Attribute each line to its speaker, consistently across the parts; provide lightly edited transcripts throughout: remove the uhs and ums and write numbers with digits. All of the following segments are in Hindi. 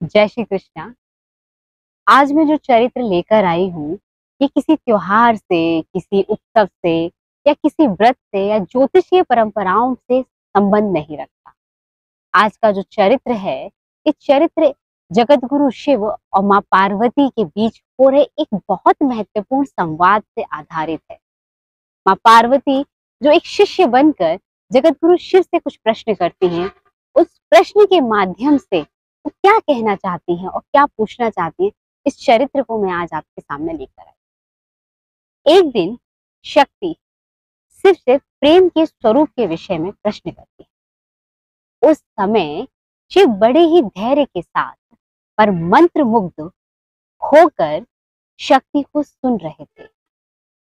Speaker 1: जय श्री कृष्णा। आज मैं जो चरित्र लेकर आई हूँ, ये किसी त्योहार से, किसी उत्सव से या किसी व्रत से या ज्योतिषीय परंपराओं से संबंध नहीं रखता। आज का जो चरित्र है, ये चरित्र जगत गुरु शिव और माँ पार्वती के बीच हो रहे एक बहुत महत्वपूर्ण संवाद से आधारित है। माँ पार्वती जो एक शिष्य बनकर जगत गुरु शिव से कुछ प्रश्न करती हैं, उस प्रश्न के माध्यम से वो क्या कहना चाहती हैं और क्या पूछना चाहती हैं, इस चरित्र को मैं आज आपके सामने लेकर आई। एक दिन शक्ति शिव से प्रेम के स्वरूप के विषय में प्रश्न करती है। उस समय शिव बड़े ही धैर्य के साथ पर मंत्र मुग्ध होकर शक्ति को सुन रहे थे,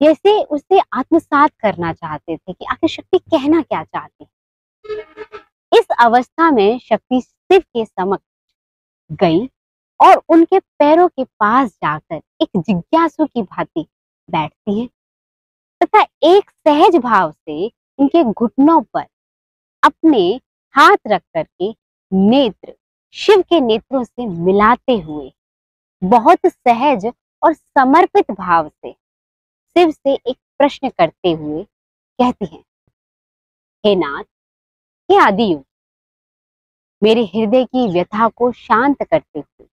Speaker 1: जैसे उसे आत्मसात करना चाहते थे कि आखिर शक्ति कहना क्या चाहती है। इस अवस्था में शक्ति शिव के समक्ष गई और उनके पैरों के पास जाकर एक जिज्ञासु की भांति बैठती है तथा एक सहज भाव से उनके घुटनों पर अपने हाथ रख करके नेत्र शिव के नेत्रों से मिलाते हुए बहुत सहज और समर्पित भाव से शिव से एक प्रश्न करते हुए कहती हैं, हे नाथ, हे आदियुग, मेरे हृदय की व्यथा को शांत करते हुए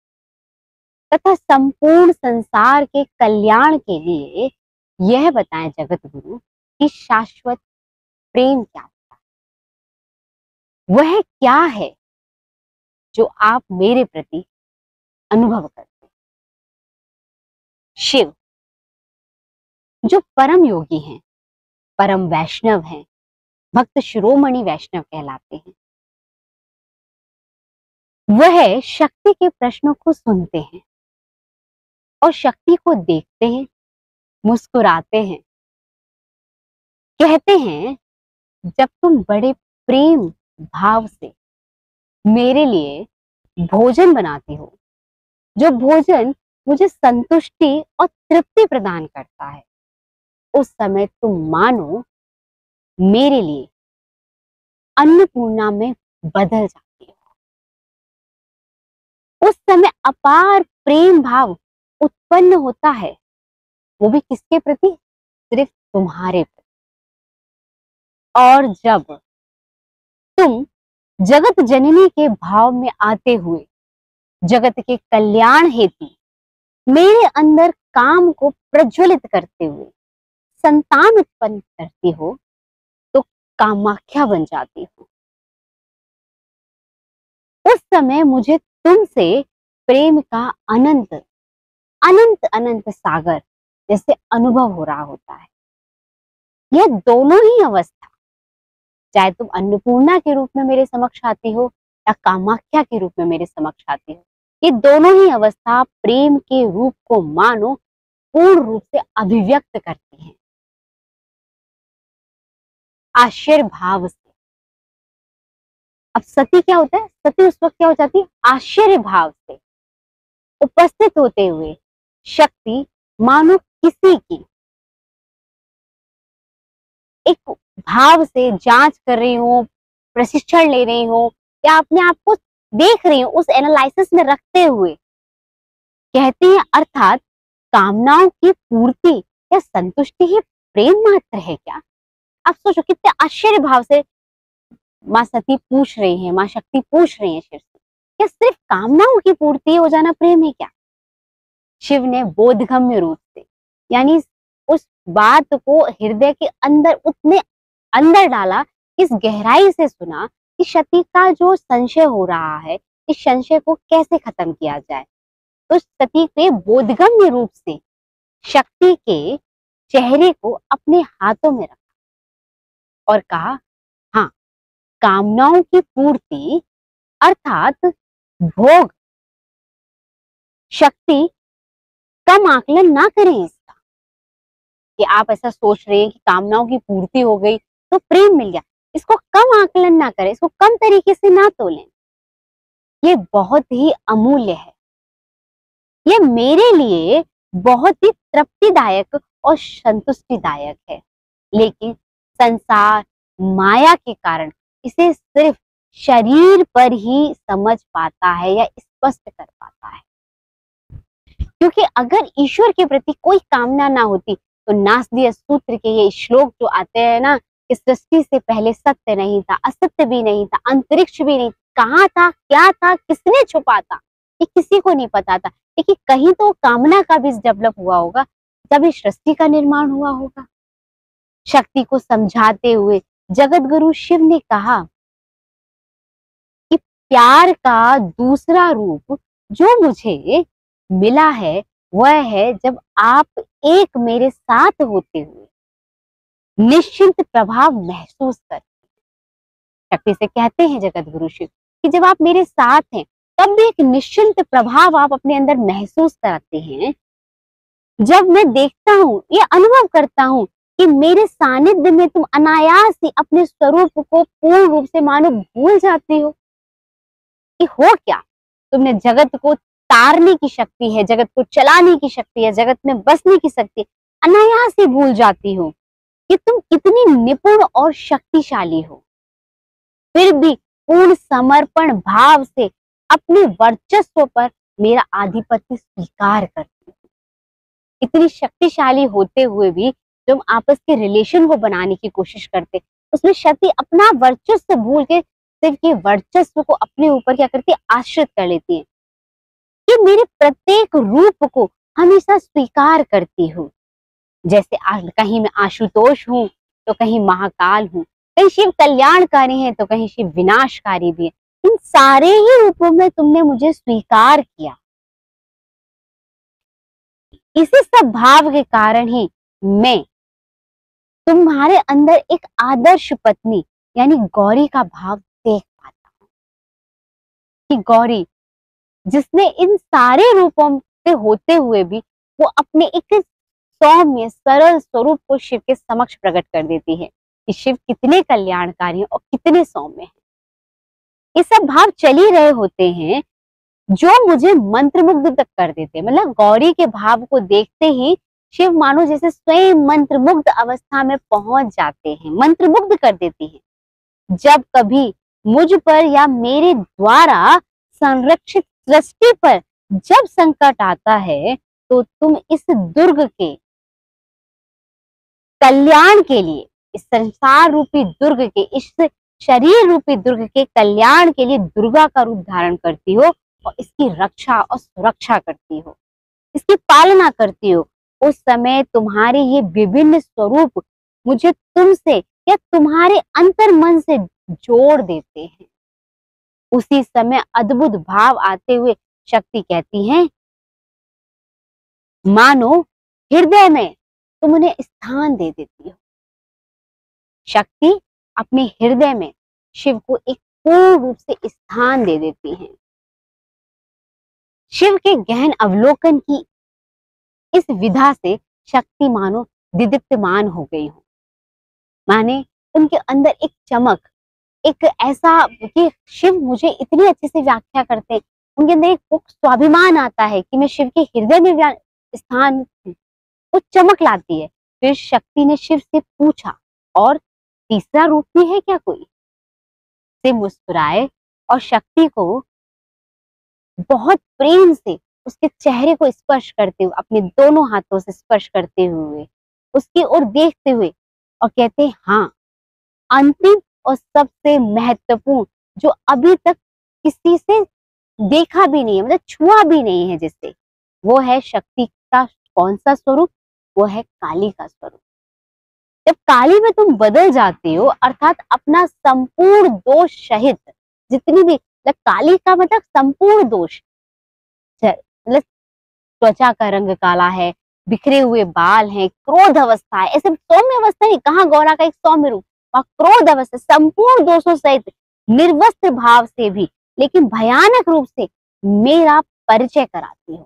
Speaker 1: तथा संपूर्ण संसार के कल्याण के लिए यह बताएं जगत गुरु कि शाश्वत प्रेम क्या होता है। वह क्या है जो आप मेरे प्रति अनुभव करते हैं। शिव जो परम योगी हैं, परम वैष्णव हैं, भक्त शिरोमणि वैष्णव कहलाते हैं, वह शक्ति के प्रश्नों को सुनते हैं और शक्ति को देखते हैं, मुस्कुराते हैं, कहते हैं, जब तुम बड़े प्रेम भाव से मेरे लिए भोजन बनाती हो, जो भोजन मुझे संतुष्टि और तृप्ति प्रदान करता है, उस समय तुम मानो मेरे लिए अन्नपूर्णा में बदल जाती हो। उस समय अपार प्रेम भाव उत्पन्न होता है, वो भी किसके प्रति? सिर्फ तुम्हारे प्रति। और जब तुम जगत जननी के भाव में आते हुए जगत के कल्याण हेतु मेरे अंदर काम को प्रज्वलित करते हुए संतान उत्पन्न करती हो, तो कामाख्या बन जाती हो। उस समय मुझे तुमसे प्रेम का अनंत अनंत अनंत सागर जैसे अनुभव हो रहा होता है। यह दोनों ही अवस्था, चाहे तुम अन्नपूर्णा के रूप में मेरे समक्ष आती हो या कामाख्या के रूप में मेरे समक्ष आती हो, ये दोनों ही अवस्था प्रेम के रूप को मानो पूर्ण रूप से अभिव्यक्त करती हैं, आश्चर्य भाव से। अब सती क्या होता है? सती उस वक्त क्या हो जाती है? आश्चर्य भाव से उपस्थित होते हुए शक्ति मानो किसी की एक भाव से जांच कर रही हो, प्रशिक्षण ले रही हो या अपने आप को देख रही हो, उस एनालिसिस में रखते हुए कहती है, अर्थात कामनाओं की पूर्ति या संतुष्टि ही प्रेम मात्र है क्या? अब सोचो कितने आश्चर्य भाव से माँ सती पूछ रही है, माँ शक्ति पूछ रही है शिव से, क्या सिर्फ कामनाओं की पूर्ति हो जाना प्रेम है क्या? शिव ने बोधगम्य रूप से, यानी उस बात को हृदय के अंदर उतने अंदर डाला, इस गहराई से सुना कि सती का जो संशय हो रहा है, इस संशय को कैसे खत्म किया जाए। तो सती के बोधगम्य रूप से शक्ति के चेहरे को अपने हाथों में रखा और कहा, हाँ, कामनाओं की पूर्ति अर्थात भोग शक्ति कम आकलन ना करें इसका कि आप ऐसा सोच रहे हैं कि कामनाओं की पूर्ति हो गई तो प्रेम मिल गया। इसको कम आकलन ना करें, इसको कम तरीके से ना तोलें। ये बहुत ही अमूल्य है, ये मेरे लिए बहुत ही तृप्तिदायक और संतुष्टिदायक है, लेकिन संसार माया के कारण इसे सिर्फ शरीर पर ही समझ पाता है या इस स्पष्ट कर पाता है। क्योंकि अगर ईश्वर के प्रति कोई कामना ना होती तो नासदीय सूत्र के ये श्लोक जो आते हैं ना, कि सृष्टि से पहले सत्य नहीं था, असत्य भी नहीं था, अंतरिक्ष भी नहीं, कहाँ था, क्या था, किसने छुपा था, ये किसी को नहीं पता था। लेकिन कहीं तो कामना का बीज डेवलप हुआ होगा, तभी सृष्टि का निर्माण हुआ होगा। शक्ति को समझाते हुए जगत गुरु शिव ने कहा कि प्यार का दूसरा रूप जो मुझे मिला है वह है जब आप एक मेरे साथ होते हुए निश्चिंत प्रभाव महसूस करते हैं। शक्ति से कहते हैं जगत गुरु शिव कि जब आप मेरे साथ हैं तब भी एक निश्चिंत प्रभाव आप अपने अंदर महसूस कराते हैं। जब मैं देखता हूँ, ये अनुभव करता हूँ कि मेरे सानिध्य में तुम अनायास ही अपने स्वरूप को पूर्ण रूप से मानो भूल जाती हो। कि हो क्या, तुमने जगत को तारने की शक्ति है, जगत को चलाने की शक्ति है, जगत में बसने की शक्ति, अनायास ही भूल जाती हो कि तुम कितनी निपुण और शक्तिशाली हो। फिर भी पूर्ण समर्पण भाव से अपने वर्चस्व पर मेरा आधिपत्य स्वीकार करती हो। इतनी शक्तिशाली होते हुए भी जब आपस के रिलेशन को बनाने की कोशिश करते, उसमें शक्ति अपना वर्चस्व भूल के सिर्फ के वर्चस्व को अपने ऊपर क्या करती है, आश्रित कर लेती है। कि मेरे प्रत्येक रूप को हमेशा स्वीकार करती हूँ। जैसे कहीं मैं आशुतोष हूँ तो कहीं महाकाल हूँ, कहीं शिव कल्याणकारी है तो कहीं शिव विनाशकारी भी है। इन सारे ही रूपों में तुमने मुझे स्वीकार किया। इसी सब भाव के कारण ही मैं तुम्हारे अंदर एक आदर्श पत्नी यानी गौरी का भाव देख पाता हूँ। कि गौरी जिसने इन सारे रूपों से होते हुए भी वो अपने एक सौम्य सरल स्वरूप को शिव के समक्ष प्रकट कर देती है कि शिव कितने कल्याणकारी हैं और कितने सौम्य हैं। ये सब भाव चल ही रहे होते हैं जो मुझे मंत्रमुग्ध तक कर देते हैं। मतलब गौरी के भाव को देखते ही शिव मानो जैसे स्वयं मंत्रमुग्ध अवस्था में पहुंच जाते हैं, मंत्रमुग्ध कर देती है। जब कभी मुझ पर या मेरे द्वारा संरक्षित सृष्टि पर जब संकट आता है तो तुम इस दुर्ग के कल्याण के लिए, इस संसार रूपी दुर्ग के, इस शरीर रूपी दुर्ग के कल्याण के लिए दुर्गा का रूप धारण करती हो और इसकी रक्षा और सुरक्षा करती हो, इसकी पालना करती हो। उस समय तुम्हारे ये विभिन्न स्वरूप मुझे तुमसे या तुम्हारे अंतर मन से जोड़ देते हैं। उसी समय अद्भुत भाव आते हुए शक्ति कहती है, मानो हृदय में तुम उन्हें स्थान दे देती हो। शक्ति अपने हृदय में शिव को एक पूर्ण रूप से स्थान दे देती है। शिव के गहन अवलोकन की इस विधा से शक्ति मानो दिदीप्यमान हो गई हो। माने उनके अंदर एक चमक, एक ऐसा कि शिव मुझे इतनी अच्छे से व्याख्या करते हैं, उनके अंदर एक स्वाभिमान आता है कि मैं शिव के हृदय में स्थान, वो चमक लाती है। फिर शक्ति ने शिव से पूछा, और तीसरा रूप भी है क्या कोई? से मुस्कुराए और शक्ति को बहुत प्रेम से उसके चेहरे को स्पर्श करते हुए, अपने दोनों हाथों से स्पर्श करते हुए, उसकी ओर देखते हुए और कहते, हाँ, अंतिम और सबसे महत्वपूर्ण जो अभी तक किसी से देखा भी नहीं है, मतलब छुआ भी नहीं है जिससे, वो है शक्ति का कौन सा स्वरूप? वो है काली का स्वरूप। जब काली में तुम बदल जाते हो, अर्थात अपना संपूर्ण दोष सहित जितनी भी, मतलब काली का मतलब संपूर्ण दोष, मतलब त्वचा का रंग काला है, बिखरे हुए बाल हैं, क्रोध अवस्था है, ऐसे सौम्य अवस्था नहीं, कहाँ गौरा का एक सौम्य रूप, और क्रोध अवस्था संपूर्ण दोषों सहित निर्वस्त्र भाव से भी लेकिन भयानक रूप से मेरा परिचय कराती हो।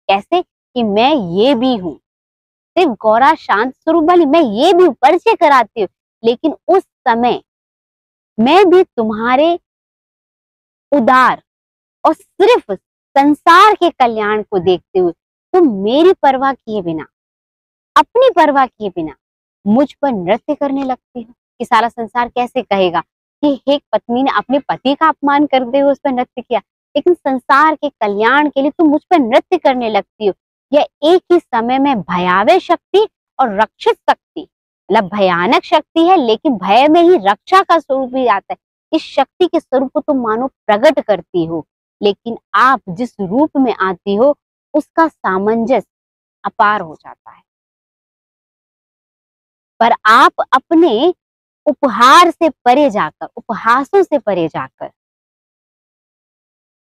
Speaker 1: कैसे कि मैं ये भी हूँ, सिर्फ गौरा शांत स्वरूप वाली मैं ये भी परिचय कराती हूँ, लेकिन उस समय मैं भी तुम्हारे उदार और सिर्फ संसार के कल्याण को देखते हुए तुम मेरी परवाह किए बिना, अपनी परवाह किए बिना मुझ पर नृत्य करने लगती हो। कि सारा संसार कैसे कहेगा कि एक पत्नी ने अपने पति का अपमान करते हुए उस पर नृत्य किया, लेकिन संसार के कल्याण के लिए तुम मुझ पर नृत्य करने लगती हो। यह एक ही समय में भयावह शक्ति और रक्षित शक्ति, मतलब भयानक शक्ति है लेकिन भय में ही रक्षा का स्वरूप भी आता है। इस शक्ति के स्वरूप को तुम मानो प्रकट करती हो, लेकिन आप जिस रूप में आती हो उसका सामंजस्य अपार हो जाता है। पर आप अपने उपहार से परे जाकर, उपहासों से परे जाकर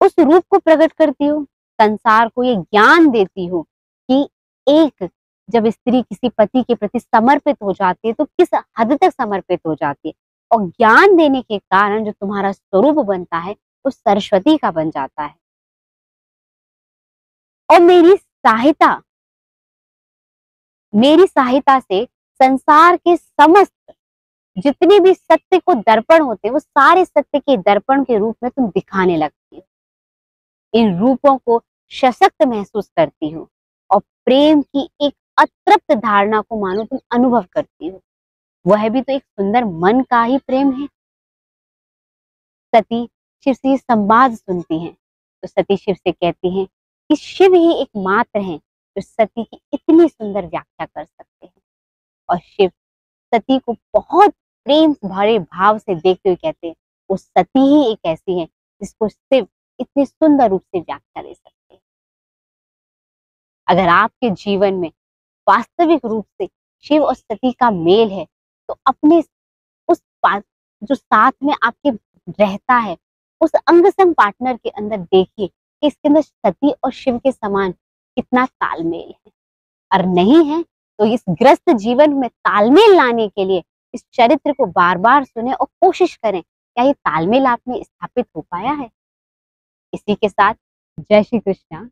Speaker 1: उस रूप को प्रकट करती हो, संसार को ये ज्ञान देती हो कि एक जब स्त्री किसी पति के प्रति समर्पित हो जाती है तो किस हद तक समर्पित हो जाती है, और ज्ञान देने के कारण जो तुम्हारा स्वरूप बनता है वो सरस्वती का बन जाता है। और मेरी सहायता से संसार के समस्त जितने भी सत्य को दर्पण होते हैं वो सारे सत्य के दर्पण के रूप में तुम दिखाने लगती हो। इन रूपों को सशक्त महसूस करती हो और प्रेम की एक अतृप्त धारणा को मानो तुम अनुभव करती हो। वह भी तो एक सुंदर मन का ही प्रेम है। सती शिव से ये संवाद सुनती हैं तो सती शिव से कहती हैं कि शिव ही एकमात्र हैं जो सती की इतनी सुंदर व्याख्या कर सकते हैं। और शिव सती को बहुत प्रेम भरे भाव से देखते हुए कहते हैं वो सती ही एक ऐसी है जिसको शिव इतने सुंदर रूप से व्याख्या दे सकते हैं। अगर आपके जीवन में वास्तविक रूप से शिव और सती का मेल है तो अपने उस जो साथ में आपके रहता है उस अंग संग पार्टनर के अंदर देखिए कि इसके अंदर सती और शिव के समान कितना तालमेल है। और नहीं है तो इस ग्रस्त जीवन में तालमेल लाने के लिए इस चरित्र को बार बार सुने और कोशिश करें क्या ये तालमेल आप में स्थापित हो पाया है। इसी के साथ जय श्री कृष्णा।